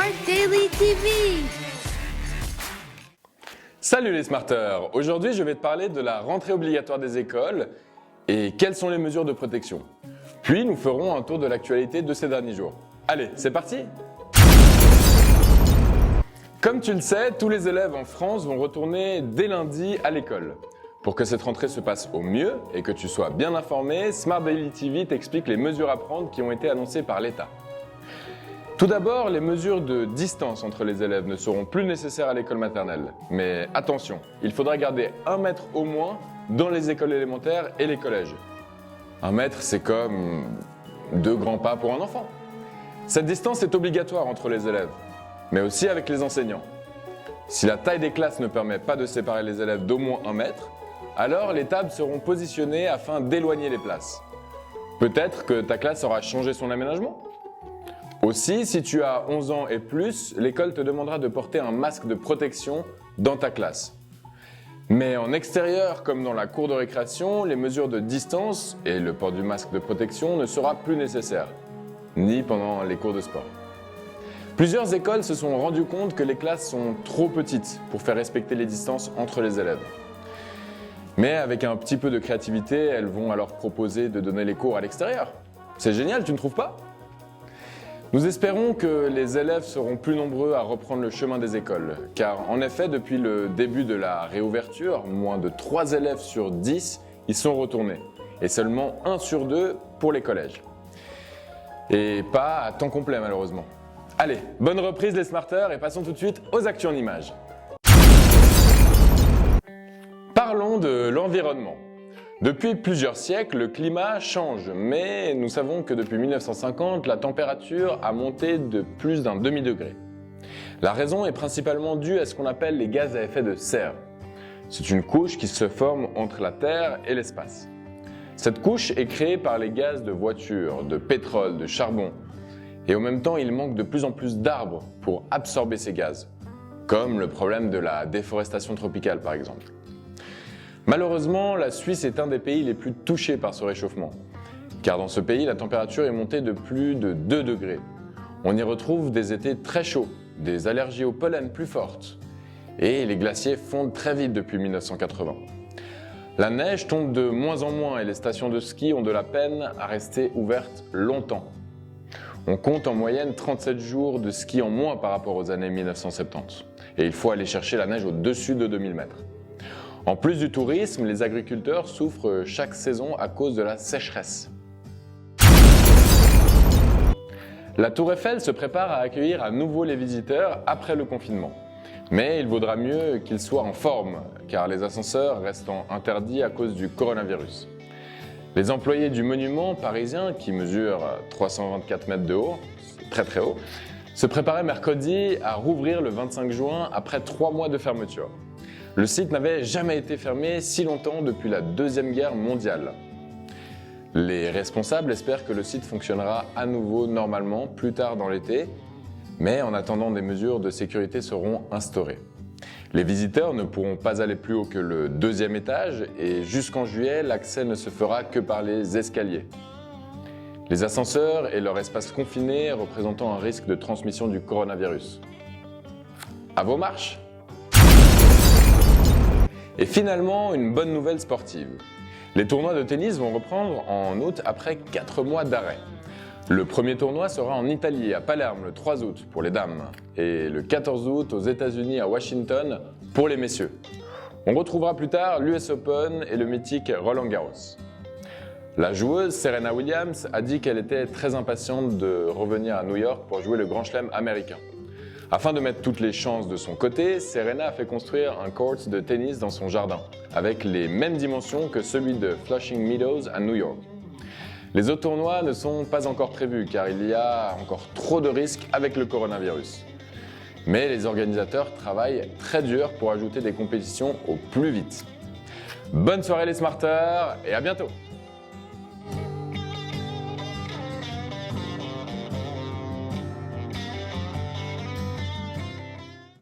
Smart Daily TV. Salut les smarters! Aujourd'hui je vais te parler de la rentrée obligatoire des écoles et quelles sont les mesures de protection. Puis nous ferons un tour de l'actualité de ces derniers jours. Allez, c'est parti! Comme tu le sais, tous les élèves en France vont retourner dès lundi à l'école. Pour que cette rentrée se passe au mieux et que tu sois bien informé, Smart Daily TV t'explique les mesures à prendre qui ont été annoncées par l'État. Tout d'abord, les mesures de distance entre les élèves ne seront plus nécessaires à l'école maternelle. Mais attention, il faudra garder 1 mètre au moins dans les écoles élémentaires et les collèges. 1 mètre, c'est comme 2 grands pas pour un enfant. Cette distance est obligatoire entre les élèves, mais aussi avec les enseignants. Si la taille des classes ne permet pas de séparer les élèves d'au moins 1 mètre, alors les tables seront positionnées afin d'éloigner les places. Peut-être que ta classe aura changé son aménagement. Aussi, si tu as 11 ans et plus, l'école te demandera de porter un masque de protection dans ta classe. Mais en extérieur, comme dans la cour de récréation, les mesures de distance et le port du masque de protection ne sera plus nécessaire, ni pendant les cours de sport. Plusieurs écoles se sont rendues compte que les classes sont trop petites pour faire respecter les distances entre les élèves. Mais avec un petit peu de créativité, elles vont alors proposer de donner les cours à l'extérieur. C'est génial, tu ne trouves pas ? Nous espérons que les élèves seront plus nombreux à reprendre le chemin des écoles, car en effet, depuis le début de la réouverture, moins de 3 élèves sur 10 y sont retournés, et seulement 1 sur 2 pour les collèges. Et pas à temps complet malheureusement. Allez, bonne reprise les smarters et passons tout de suite aux actus en images. Parlons de l'environnement. Depuis plusieurs siècles, le climat change, mais nous savons que depuis 1950, la température a monté de plus d'un demi-degré. La raison est principalement due à ce qu'on appelle les gaz à effet de serre. C'est une couche qui se forme entre la Terre et l'espace. Cette couche est créée par les gaz de voitures, de pétrole, de charbon. Et en même temps, il manque de plus en plus d'arbres pour absorber ces gaz, comme le problème de la déforestation tropicale par exemple. Malheureusement, la Suisse est un des pays les plus touchés par ce réchauffement, car dans ce pays, la température est montée de plus de 2 degrés. On y retrouve des étés très chauds, des allergies au pollen plus fortes, et les glaciers fondent très vite depuis 1980. La neige tombe de moins en moins et les stations de ski ont de la peine à rester ouvertes longtemps. On compte en moyenne 37 jours de ski en moins par rapport aux années 1970, et il faut aller chercher la neige au-dessus de 2000 mètres. En plus du tourisme, les agriculteurs souffrent chaque saison à cause de la sécheresse. La Tour Eiffel se prépare à accueillir à nouveau les visiteurs après le confinement. Mais il vaudra mieux qu'ils soient en forme, car les ascenseurs restant interdits à cause du coronavirus. Les employés du monument parisien, qui mesure 324 mètres de haut, c'est très très haut, se préparaient mercredi à rouvrir le 25 juin après 3 mois de fermeture. Le site n'avait jamais été fermé si longtemps depuis la Deuxième Guerre mondiale. Les responsables espèrent que le site fonctionnera à nouveau normalement plus tard dans l'été, mais en attendant des mesures de sécurité seront instaurées. Les visiteurs ne pourront pas aller plus haut que le 2e étage et jusqu'en juillet, l'accès ne se fera que par les escaliers. Les ascenseurs et leur espace confiné représentant un risque de transmission du coronavirus. À vos marches! Et finalement, une bonne nouvelle sportive. Les tournois de tennis vont reprendre en août après 4 mois d'arrêt. Le premier tournoi sera en Italie, à Palerme, le 3 août pour les dames, et le 14 août aux États-Unis à Washington pour les messieurs. On retrouvera plus tard l'US Open et le mythique Roland Garros. La joueuse Serena Williams a dit qu'elle était très impatiente de revenir à New York pour jouer le Grand Chelem américain. Afin de mettre toutes les chances de son côté, Serena a fait construire un court de tennis dans son jardin, avec les mêmes dimensions que celui de Flushing Meadows à New York. Les autres tournois ne sont pas encore prévus car il y a encore trop de risques avec le coronavirus. Mais les organisateurs travaillent très dur pour ajouter des compétitions au plus vite. Bonne soirée les smarters et à bientôt!